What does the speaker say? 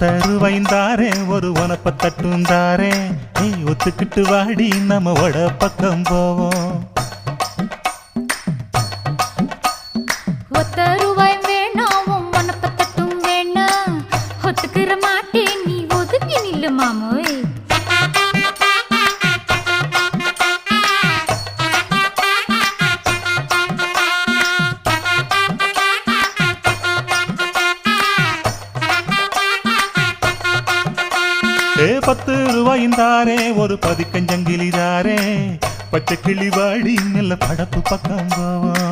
ஒத்தருவைந்தாரே ஒரு உனப்ப தட்டுந்தாரே ஒத்துக்கிட்டு வாடி நம்ம வட பக்கம் போவோம். ஒத்தருவாய் வேணாம் உனப்ப தட்டும் வேணாம் ஒத்துக்கிற மாட்டே நீ ஒதுங்கி நில்லு மாமோய். ₹10 ஒரு பதிக்கஞ்சங்கிலிதாரே பச்சை கிளி வாடி நல்ல படப்பு பக்கம் போவோம்.